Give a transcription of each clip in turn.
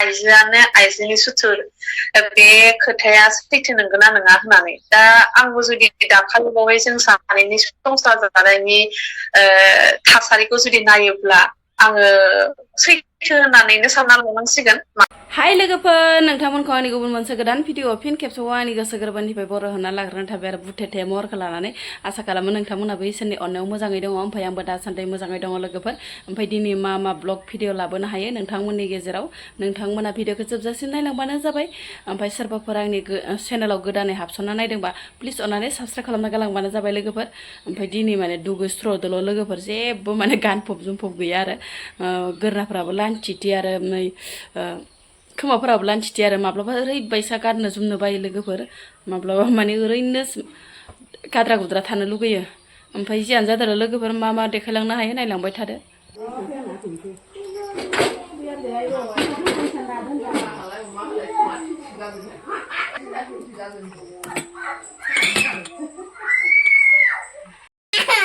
आइजोआनो आइजोनि सुथुर बे खोथाया सैथो नंगौना नङा होननानै दा आंबो जुदि दाखालिबावै जों सानैनि संसार जानायनि थासारिखौ जुदि नायोब्ला आङो सैथो होननानैनो सानना लानांसिगोन। हाय लोगोफोर नोंथांमोनखौ आंनि गुबुन मोनसे गोदान भिडिअ फिन खेबसेबाव आंनि गोसो गोरबोनिफ्राय बर' होनना लाग्रोनो थाबाय आरो बुथेथे महरखौ लानानै आसा खालामो नोंथांमोनाबो इसोरनि अननायाव मोजाङै दङ ओमफ्राय आंबो दासान्दि मोजाङै दङ लोगोफोर ओमफ्राय दिनै मा ब्लग भिडिअ लाबोनो हायो नोंथांमोननि गेजेराव नोंथांमोना भिडिअखौ जोबजासिम नायलांबानो जाबाय ओमफ्राय सोरबाफोर आंनि चेनेलाव गोदानै हाबसनना नायदोंबा प्लिज अननानै साबस्क्राइब खालामना गालांबानो जाबाय लोगोफोर ओमफ्राय दिनै माने दुगैस्र'दोल' लोगोफोर जेबो माने गानफब जोमफब गैया आरो गोरनाफ्राबो लान्थिथि आरो नै खोमाफोराबो लान्थिथि आरो माब्लाबा ओरैबायसा गाननो जोमनो बायो लोगोफोर माब्लाबा माने ओरैनो गाद्रा गुद्रा थानो लुगैयो ओमफ्राय जियानो जादों लोगोफोर मा देखायलांनो हायो नायलांबाय थादो।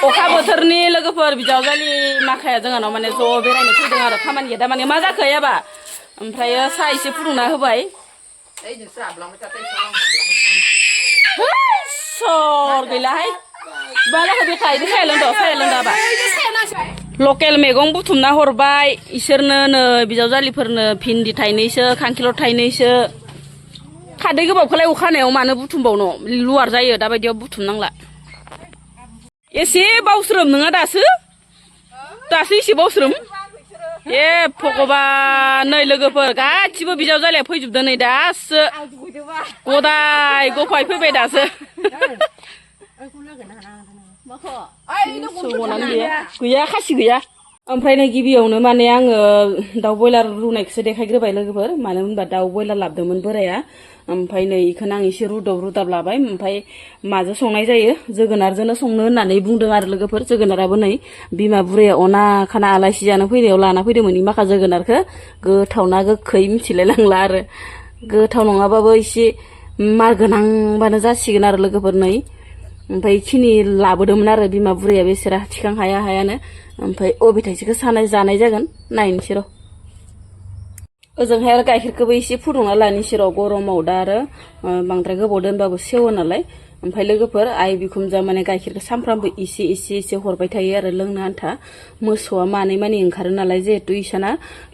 अखा बोथोरनि लोगोफोर बिजावजालि माखाया जोंहानाव माने ज' बेरायनो फैदों आरो खामानि गैया माने मा जाखो याबा ओमफ्राय साहा एसे फुदुंना होबाय सर गैलाहाय बालाखौ देखायदो साया लोंदाबा लकेल मैगं बुथुमना हरबाय इसोरनो नै बिजावजालिफोरनो भिन्दि थाइनैसो खांखिलर थाइनैसो खादै गोबाबखौलाय अखानायाव मानो बुथुमबावनो लुवार जायो दाबायदियाव बुथुमनांला एसे बावस्रोम नोङा दासो एसे बावस्रोम ए भगबान नै लोगोफोर गासिबो बिजावजालिया फैजोबदों नै दासो गदाय गफाय फैबाय दासो गैया खासि गैया ओमफ्राय नै गिबियावनो माने आङो दाउ बयलार रुनायखौसो देखायग्रोबाय लोगोफोर मानो होनबा दाउ बयलार लाबोदोंमोन बोराया ओमफ्राय नै इखौनो आं एसे रुदाब लाबाय ओमफ्राय माजों संनाय जायो जोगोनारजोंनो संनो होननानै बुंदों आरो लोगोफोर जोगोनाराबो नै बिमा बुरैया अना खाना आलासि जानो फैनायाव लाना फैदोंमोन माखा जोगोनारखौ गोथाव ना गोखै मिथिलाय लांला आरो गोथाव नङाबाबो एसे मार गोनांबानो जासिगोन आरो लोगोफोर नै ओमफ्राय इखिनि लाबोदोंमोन आरो बिमा बुरैया बेसोरा थिखां हायानो ओमफ्राय अबे थाइसेखौ जानाय जागोन नायनोसै र' ओजोंहाय आरो गाइखेरखौबो एसे फुदुंना लानोसै र' गरमाव दा आरो बांद्राय गोबाव दोनबाबो सेवो नालाय ओमफ्राय लोगोफोर आइ बिखुनजोआ माने गाइखेरखौ सानफ्रामबो एसे हरबाय थायो आरो लोंनो आन्था मोसौआ मानै ओंखारो नालाय जिहेथु इसाना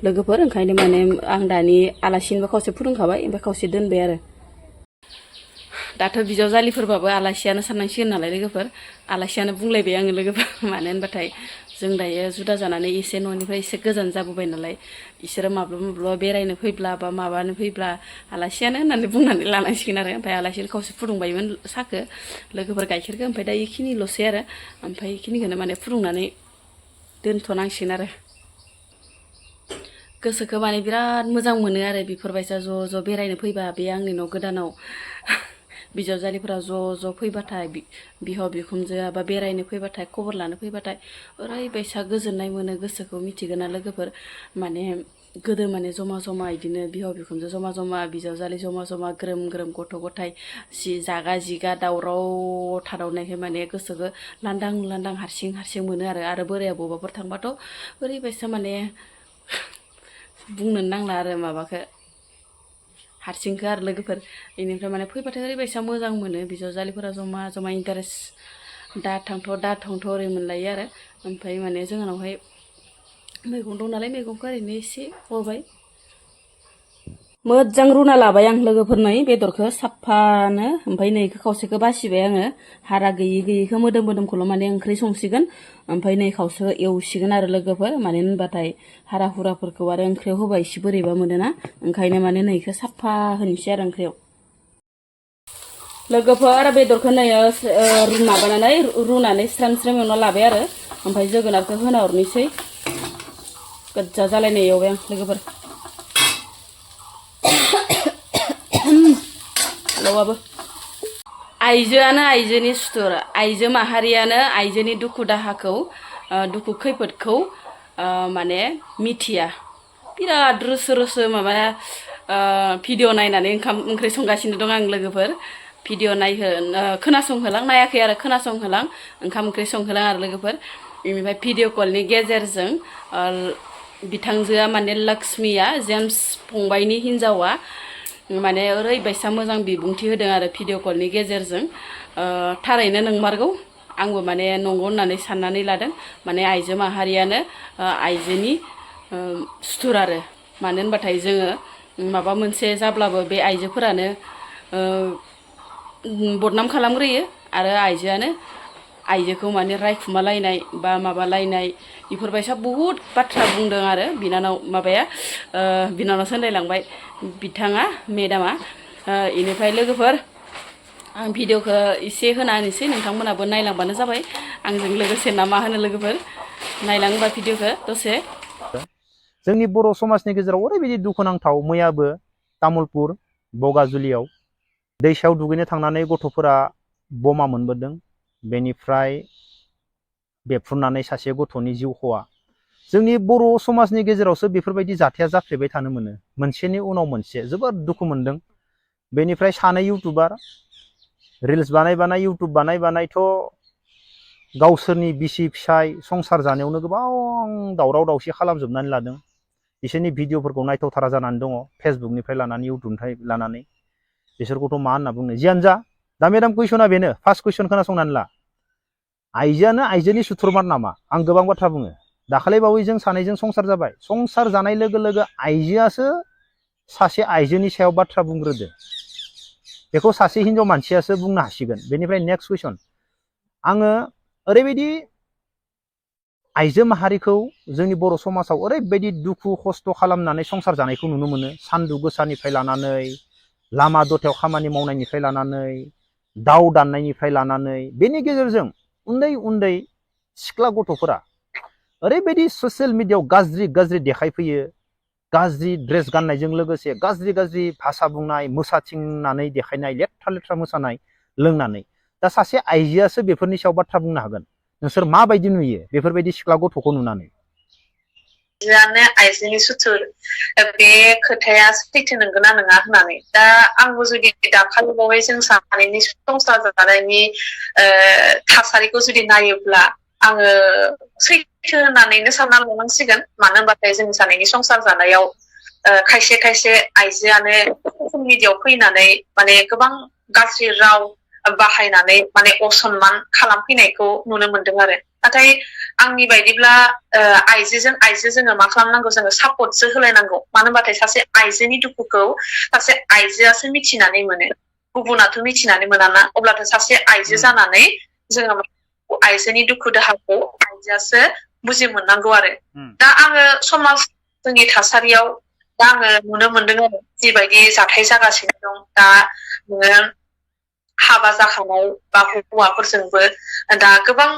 लोगोफोर ओंखायनो माने आं दानि आलासिनोबो खावसे फुदुंखाबाय ओमफ्राय खावसे दोनबाय आरो दाथ' बिजावजालिफोरबाबो आलासियानो साननांसिगोन नालाय लोगोफोर आलासियानो बुंलायबाय आङो लोगोफोर मानो होनबाथाय जों दायो जुदा जानानै एसे न'निफ्राय एसे गोजान जाबोबाय नालाय इसोरो माब्लाबा बेरायनो फैब्ला बा माबानो फैब्ला आलासियानो होननानै बुंनानै लानांसिगोन आरो ओमफ्राय आलासिनो खावसे फुदुंबायमोन साखो लोगोफोर गाइखेरखौ ओमफ्राय दा इखिनिल'सै आरो ओमफ्राय इखिनिखौनो माने फुदुंनानै दोनथ'नांसिगोन आरो गोसोखौ माने बिराद मोजां मोनो आरो बेफोरबायसा ज' बेरायनो फैबा बे आंनि न' गोदानाव बिजावजालिफोरा ज' फैबाथाय बिहाव बिखुनजोआ बा बेरायनो फैबाथाय खबर लानो फैबाथाय ओरैबायसा गोजोननाय मोनो गोसोखौ मिथिगोन ना लोगोफोर माने गोदो माने जमा इदिनो बिहाव बिखुनजो जमा बिजावजालि जमा ग्रोम गथ' गथाय जागा जिगा दावराव थादावनायखाय माने गोसोखौ लांदां हारसिं मोनो आरो बोराया बबाफोर थांबाथ' ओरैबायसा माने बुंनो नांला आरो माबाखौ हारसिंखौ आरो लोगोफोर बेनिफ्राय माने फैबाथाय ओरैबायसा मोजां मोनो बिजावजालिफोरा जमा इन्टारेस्ट दा थांथ' ओरै मोनलायो आरो ओमफ्राय माने जोंनावहाय मैगं दं नालाय मैगंखौ ओरैनो एसे हरबाय मोजां रुना लाबाय आं लोगोफोर नै बेदरखौ साफानो ओमफ्राय नै खावसेखौ बासिबाय आङो हारा गैयिखौ मोदोमखौल' माने ओंख्रि संसिगोन ओमफ्राय नै खावसेखौ एवसिगोन आरो लोगोफोर माने होनबाथाय हारा हुराफोरखौ आरो ओंख्रियाव होबा एसे बोरैबा मोनोना ओंखायनो माने नैखौ साफा होनोसै आरो ओंख्रियाव लोगोफोर बेदरखौ नै रुनानै स्राम एवना लाबाय आरो ओमफ्राय जोगोनारखौ होना हरनोसै गोजा जालायनाय एवबाय आं लोगोफोर हेलौआबो आइजोआनो आइजोनि सुथुर आइजो माहारियानो आइजोनि दुखु दाहाखौ दुखु खैफोदखौ माने मिथिया बिराद रोसो माबा भिडिअ नायनानै ओंखाम ओंख्रि संगासिनो दं आं लोगोफोर भिडिअ खोनासंहोलां नायाखै आरो खोनासंहोलां ओंखाम ओंख्रि संहोलां आरो लोगोफोर बेनिफ्राय भिडिअ कलनि गेजेरजों बिथांजोआ माने लक्ष्मिया जेम्स फंबायनि हिन्जावा माने ओरैबायसा मोजां बिबुंथि होदों आरो भिडिअ कलनि गेजेरजों थारैनो नंमारगौ आंबो माने नंगौ होननानै साननानै लादों माने आइजो माहारियानो आइजोनि सुथुर आरो मानो होनबाथाय जोङो माबा मोनसे जाब्लाबो बे आइजोफोरानो बदनाम खालामग्रोयो आरो आइजोआनो आइजोखौ माने रायखुमालायनाय बा माबालायनाय बेफोरबायसा बहुद बाथ्रा बुंदों आरो बिनानाव माबाया बिनानावसो होनलायलांबाय बिथाङा मेदामा इनिफ्राय लोगोफोर आं भिडिअखौ एसे होना होनोसै नोंथांमोनाबो नायलांबानो जाबाय आंजों लोगोसे ना मा होनो लोगोफोर नायलाङोबा भिडिअखौ दसे जोंनि बर' समाजनि गेजेराव ओरैबायदि दुखुनांथाव मैयाबो तामुलपुर बगाजुलियाव दैसायाव दुगैनो थांनानै गथ'फोरा बमा मोनबोदों बेनिफ्राय बेफ्रुनानै सासे गथ'नि जिउ खहा जोंनि बर' समाजनि गेजेरावसो बेफोरबायदि जाथाया जाफ्लेबाय थानो मोनो मोनसेनि उनाव मोनसे जोबोद दुखु मोनदों बेनिफ्राय सानै इउटुबार रिल्स बानाय इउटुब बानायथ' गावसोरनि बिसि फिसाय संसार जानायावनो गोबां दावराव दावसि खालामजोबनानै लादों बिसोरनि भिडिअफोरखौ नायथावथारा जानानै दङ फेसबुकनिफ्राय लानानै इउटुबनिफ्राय लानानै बिसोरखौथ' मा होनना बुंनो जियानो जा दा मेडाम कुइसना बेनो फार्स्ट कुइसन खोनासंनानै ला आइजोआनो आइजोनि सुथुरमार नामा आं गोबां बाथ्रा बुङो दाखालि बावै जों सानैजों संसार जाबाय संसार जानाय लोगो लोगो आइजोआसो सासे आइजोनि सायाव बाथ्रा बुंग्रोदो बेखौ सासे हिनजाव मानसियासो बुंनो हासिगोन बेनिफ्राय नेक्स्ट कुइसन आङो ओरैबायदि आइजो माहारिखौ जोंनि बर' समाजाव ओरैबायदि दुखु खस्थ' खालामनानै संसार जानायखौ नुनो मोनो सानदुं गोसानिफ्राय लानानै लामा दथायाव खामानि मावनायनिफ्राय लानानै दाउ दाननायनिफ्राय लानानै बेनि गेजेरजों उन्दै उन्दै सिख्ला गथ'फोरा ओरैबायदि ससियेल मिडियायाव गाज्रि देखायफैयो गाज्रि ड्रेस गाननायजों लोगोसे गाज्रि भाषा बुंनाय मोसाथिंनानै देखायनाय लेथ्रा मोसानाय लोंनानै दा सासे आइजोआसो बेफोरनि सायाव बाथ्रा बुंनो हागोन नोंसोर माबायदि नुयो बेफोरबायदि सिख्ला गथ'खौ नुनानै आइजोनि सुथुर बे खोथाया सैथो नंगौना नङा होननानै दा आंबो जुदि दाखालि बावै जों सानैनि संसार जानायनि थासारिखौ जुदि नायोब्ला आङो सैथो होननानैनो सानना लानांसिगोन मानो होनबाथाय जों सानैनि संसार जानायाव खायसे खायसे आइजोआनो ससियेल मिडियायाव फैनानै माने गोबां गाज्रि राव बाहायनानै माने असनमान खालामफैनायखौ नुनो मोनदों आरो नाथाय आंनि बायदिब्ला आइजोजों आइजो जोङो मा खालामनांगौ जोङो सापर्टसो होलायनांगौ मानो होनबाथाय सासे आइजोनि दुखुखौ सासे आइजोआसो मिथिनानै मोनो गुबुनाथ' मिथिनानै मोनाना अब्लाथ' सासे आइजो जानानै जोङो आइजोनि दुखु दाहाखौ आइजोआसो बुजि मोननांगौ आरो दा आङो समाज जोंनि थासारियाव दा आङो नुनो मोनदों आरो जिबायदि जाथाय जागासिनो दं दा नोङो हाबा जाखानाय बा हौवाफोरजोंबो दा गोबां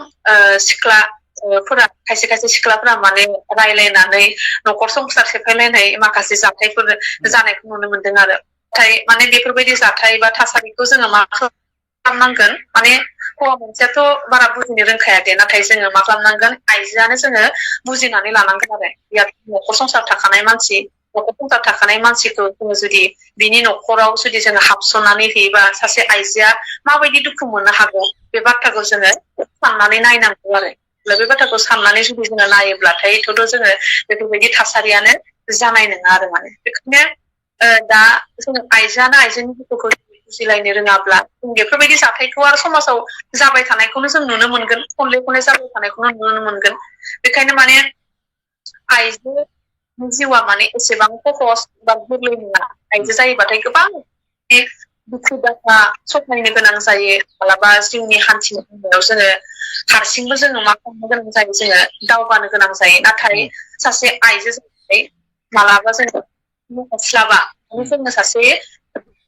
सिख्लाफोरा खायसे खायसे सिख्लाफोरा माने रायलायनानै न'खर संसार सेफायलायनाय माखासे जाथायफोर जानायखौ नुनो मोनदों आरो नाथाय माने बेफोरबायदि जाथाय बा थासारिखौ जोङो मा खालामनांगोन माने हौवा मोनसेयाथ' बारा बुजिनो रोंखाया दे नाथाय जोङो मा खालामनांगोन आइजोआनो जोङो बुजिनानै लानांगोन आरो न'खर संसार थाखानाय मानसिखौ जोङो जुदि बिनि न'खराव जुदि जोङो हाबसननानै होयोबा सासे आइजोआ माबायदि दुखु मोननो हागौ बे बाथ्राखौ जोङो साननानै नायनांगौ आरो बे बाथ्राखौ साननानै जुदि जोङो नायोब्लाथायथ' जोङो बेफोरबायदि थासारियानो जानाय नङा आरो माने बेखायनो दा जोङो आइजोआनो आइजोनि दुखुखौ बुजिलायनो रोङाब्ला जों बेफोरबायदि जाथायखौ आरो समाजाव जाबाय थानायखौनो जों नुनो मोनगोन खनले खनले जाबाय थानायखौनो नुनो मोनगोन बेखायनो माने आइजोनि जिउआ माने एसेबां सहस बा गोरलै नङा आइजो जायोबाथाय गोबां दुखु दाहा सहायनो गोनां जायो मालाबा जिउनि हान्थिनायाव जोङो हारसिंबो जोङो मा खालामनो गोनां जायो जोङो दावगानो गोनां जायो नाथाय सासे आइजो जानानै मालाबा जोङो हास्लाबा जोंनो सासे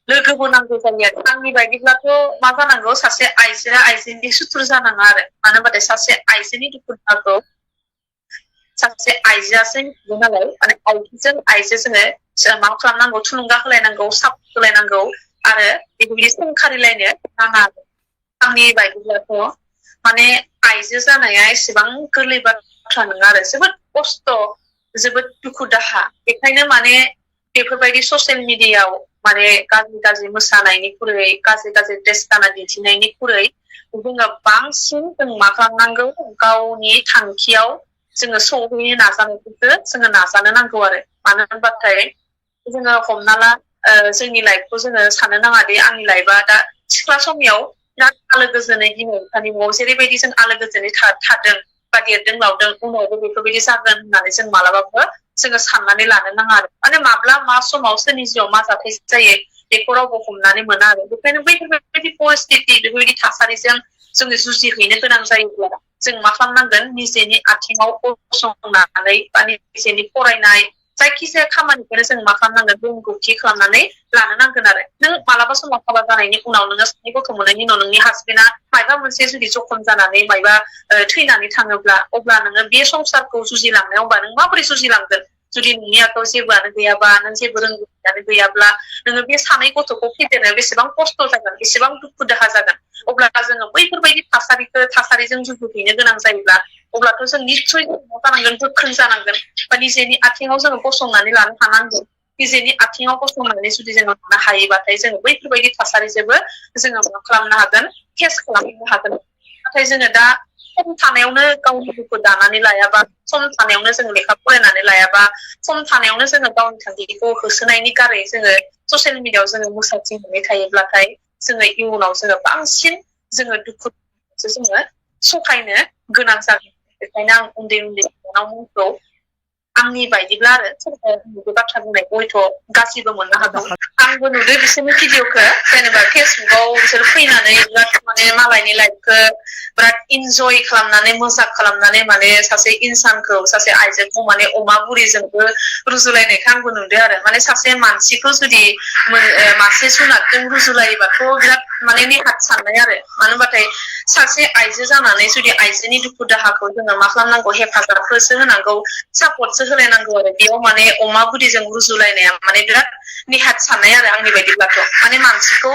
लोगोबो नांगौ जायो आरो आंनि बायदिब्लाथ' मा जानांगौ सासे आइजोआ आइजोनि सुथुर जानाङा आरो मानो होनबाथाय सासे आइजोनि दुखु दाहाखौ सासे आइजोआसो मिथिगौ नालाय माने आइजोजों आइजो जोङो मा खालामनांगौ थुलुंगा होलायनांगौ सापर्ट होलायनांगौ आरो बेबायदि सोंखारिलायनो नाङा आंनि बायदिब्लाथ' माने आइजो जानाया एसेबां गोरलै बाथ्रा नङा आरो जोबोद खस्थ' जोबोद दुखु दाहा बेखायनो माने बेफोरबायदि ससियेल मिडियायाव माने गाज्रि मोसानायनिख्रुइ गाज्रि ड्रेस गानना दिन्थिनायनिख्रुइ जोङो बांसिन जों मा खालामनांगौ गावनि थांखियाव जोङो सौहैनो नाजानायखौसो जोङो नाजानो नांगौ आरो मानो होनबाथाय जोङो हमना ला जोंनि लाइफखौ जोङो साननो नाङा दि आंनि लाइफआ दा सिख्ला समयाव बिराद आलो गोजोनै बिमा बिफानि न'आव जेरैबायदि जों आलो गोजोनै थादों बा देरदों लावदों उनावबो बेफोरबायदि जागोन होननानै जों मालाबाबो जोङो साननानै लानो नाङा आरो माने माब्ला मा समाव सोरनि जिउआव मा जाथाय जायो बेखौ रावबो हमनानै मोना आरो बेखायनो बैफोरबायदि परिस्थिति बेफोरबायदि थासारिजों जोङो जुजिहैनो गोनां जायोब्ला जों मा खालामनांगोन निजेनि आथिङाव गसंनानै बा निजेनि फरायनाय जायखिजाया खामानिखौनो जों मा खालामनांगोन रोंगौथि खालामनानै लानो नांगोन आरो नों मालाबा समाव हाबा जानायनि उनाव नोङो सानै गथ' मोननायनि उनाव नोंनि हासबेन्डआ मायबा मोनसे जुदि जखम जानानै मायबा थैनानै थाङोब्ला अब्ला नोङो बे संसारखौ जुजिलांनायावबा नों माबोरै जुजिलांगोन जुदि नोंनि आखायाव जेबोआनो गैयाबा नों जेबो रोंगौथियानो गैयाब्ला नोङो बे सानै गथ'खौ फेदेरनायाव बेसेबां खस्थ' जागोन बेसेबां दुखु दाहा जागोन अब्ला जोङो बैफोरबायदि थासारिजों जुजिहैनो गोनां जायोब्ला अब्लाथ' जों निस्सय जानांगोन गोख्रों जानांगोन बा निजेनि आथिङाव जोङो गसंनानै लानो हानांगोन निजेनि आथिङाव गसंनानै जुदि जोङो लानो हायोबाथाय जोङो बैफोरबायदि थासारिजोंबो जोङो मा खालामनो हागोन फेस खालामनो हागोन नाथाय जोङो दा सम थानायावनो गावनि जिउखौ दानानै लायाबा सम थानायावनो जों लेखा फरायनानै लायाबा सम थानायावनो जोङो गावनि थांखिखौ होसोनायनि गारै जोङो ससियेल मिडियायाव जोङो मोसाथिंनानै थायोब्लाथाय जोङो इयुनाव जोङो बांसिन जोङो दुखुसो जोङो सहायनो गोनां जागोन बेखायनो आं उन्दै बिनानावमोनखौ आंनि बायदिब्ला आरो सोरबा बाथ्रा बुंनायखौ हयथ' गासिबो मोननो हागौ आंबो नुदों बिसोरनि भिडिअखौ जेनेबा फेसबुकाव बिसोर फैनानै बिराद माने मालायनि लाइफखौ बिराद इन्जय खालामनानै मोजां खालामनानै माने सासे इनसानखौ सासे आइजोखौ माने अमा बुरिजोंबो रुजुलायनायखौ आंबो नुदों आरो माने सासे मानसिखौ जुदि मासे जुनादजों रुजुलायोबाथ' बिराद माने नेहाथ साननाय आरो मानो होनबाथाय सासे आइजो जानानै जुदि आइजोनि दुखु दाहाखौ जोङो मा खालामनांगौ हेफाजाबखौसो होनांगौ सापर्टसो होलायनांगौ आरो बेयाव माने अमा बुरिजों रुजुलायनाया माने बिराद नेहाथ साननाय आरो आंनि बायदिब्लाथ' माने मानसिखौ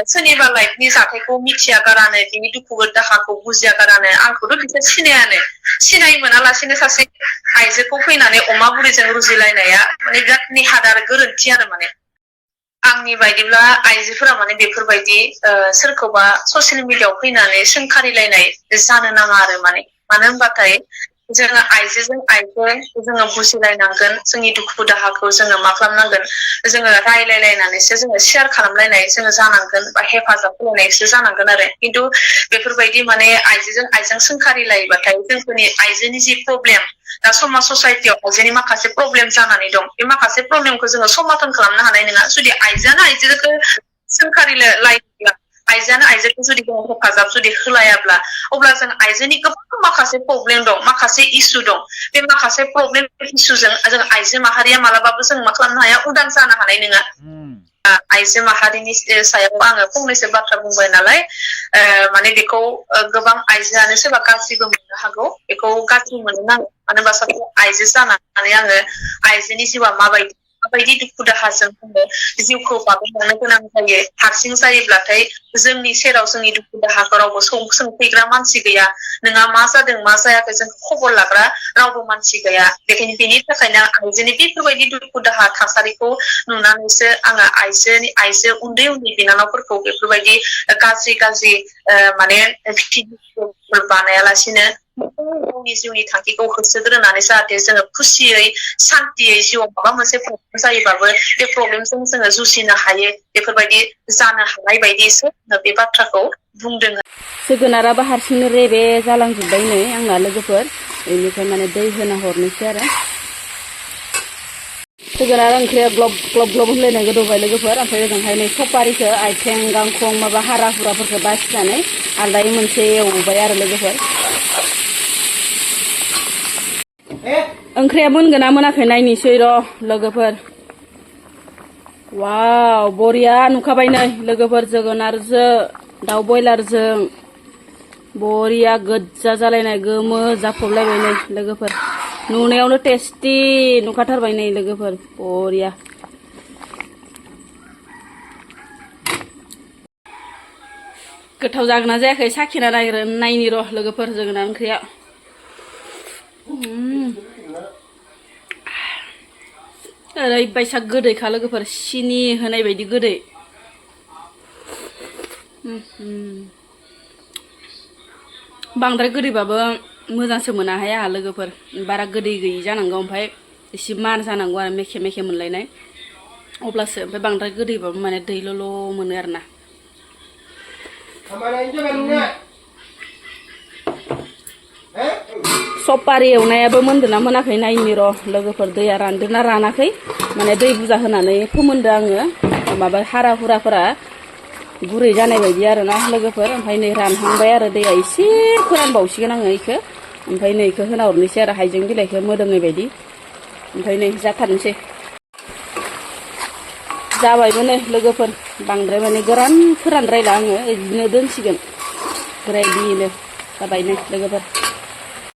सोरनिबा लाइफनि जाथायखौ मिथिया गारानो बिनि दुखु दाहाखौ बुजिया गारानो आंखौथ' बिसोर सिनाय मोनालासिनो सासे आइजोखौ फैनानै अमा बुरिजों रुजुलायनाया माने बिराद नेहाथ आरो गोरोन्थि आरो माने आंनि बायदिब्ला आइजोफोरा माने बेफोरबायदि सोरखौबा ससियेल मिडियायाव फैनानै सोंखारिलायनाय जानो नाङा आरो माने मानो होनबाथाय जोङो आइजोजों आइजो जोङो बुजिलायनांगोन जोंनि दुखु दाहाखौ जोङो मा खालामनांगोन जोङो रायलायलायनानैसो जोङो शेयार खालामलायनाय जोङो जानांगोन बा हेफाजाब होलायनायसो जानांगोन आरो खिन्थु बेफोरबायदि माने आइजोजों आइजों सोंखारिलायोबाथाय जोंफोरनि आइजोनि जि प्रब्लेम दा समाज ससाइटियाव आइजोनि माखासे प्रब्लेम जानानै दं बे माखासे प्रब्लेमखौ जोङो समाधान खालामनो हानाय नङा जुदि आइजोआनो आइजोखौ सोंखारिलायोब्ला आइजोआनो आइजोखौ जुदि हेफाजाब जुदि होलायाब्ला अब्ला जों आइजोनि गोबां माखासे प्रब्लेम दं माखासे इसु दं बे माखासे प्रब्लेम इसुजों जों आइजो माहारिया मालाबाबो जों मा खालामनो हाया उदां जानो हानाय नङा आइजो माहारिनि सायाव आङो फंनैसो बाथ्रा बुंबाय नालाय माने बेखौ गोबां आइजोआनो सोरबा गाज्रिबो मोननो हागौ बेखौ गाज्रि मोननो नाङा मानो होनबा सासे आइजो जानानै आङो आइजोनि जिउआ माबायदि दुखु दाहाजों जिउखौ बाबेंलांनो गोनां जायो हारसिं जायोब्लाथाय जोंनि सेराव जोंनि दुखु दाहाखौ रावबो सोंफैग्रा मानसि गैया नोंहा मा जादों मा जायाखै जों खबर लाग्रा रावबो मानसि गैया बेखायनो बेनि थाखायनो आइजोनि बेफोरबायदि दुखु दाहा थासारिखौ नुनानैसो आङो आइजो उन्दै बिनानावफोरखौ बेफोरबायदि गाज्रि माने बानायालासिनो गावनि जिउनि थांखिखौ होसोग्रोनानै जाहाथे जोङो खुसियै सान्तियै जिउआव माबा मोनसे प्रब्लेम जायोबाबो बे प्रब्लेमजों जोङो जुजिनो हायो बेफोरबायदि जानो हानाय बायदिसो बे बाथ्राखौ बुंदों। जोगोनाराबो हारसिंनो रेबे जालांजोब्बाय नै आंना लोगोफोर बेनिफ्राय माने दै होना हरनोसै आरो जोगोनार ओंख्रिया ग्लब ग्लब ग्लब होनलायनाय गोदौबाय लोगोफोर ओमफ्राय ओजोंहाय नै सपारिखौ आथिं गांखं माबा हारा हुराफोरखौ बासिनानै आलदायै मोनसे एवबाय आरो लोगोफोर ओंख्रिया मोनगोन ना मोनाखै नायनोसै र' लोगोफोर वाव बरिया नुखाबाय नै लोगोफोर जोगोनारजों दाउ बयलारजों बरिया गोज्जा जालायनाय गोमो जाफबलायबाय नै लोगोफोर नुनायावनो टेस्टि नुखाथारबाय नै लोगोफोर बरिया गोथाव जागोन ना जायाखै साखिना नायनि र' लोगोफोर जोगोनार ओंख्रिया ओरैबायसा गोदैखा लोगोफोर सिनि होनाय बायदि गोदै बांद्राय गोदैबाबो मोजांसो मोनाहाय आंहा लोगोफोर बारा गोदै गैयि जानांगौ ओमफ्राय एसे मार जानांगौ आरो मेखे मेखे मोनलायनाय अब्लासो ओमफ्राय बांद्राय गोदैबाबो माने दैल'ल' मोनो आरोना सपारि एवनायाबो मोनदोंना मोनाखै नायनि र' लोगोफोर दैया रानदोंना रानाखै माने दै बुरजा होनानै फोमोनदो आङो माबा हारा हुराफोरा गुरै जानाय बायदि आरोना लोगोफोर ओमफ्राय नै रानहांबाय आरो दैया एसे फोरानबावसिगोन आङो इखो ओमफ्राय नै इखो होना हरनोसै आरो हाइजें बिलाइखौ मोदोमनाय बायदि ओमफ्राय नै जाथारनोसै जाबायबो नै लोगोफोर बांद्राय माने गोरान फोरानद्रायला आङो बिदिनो दोनसिगोन ग्रेभिनो जाबाय नै लोगोफोर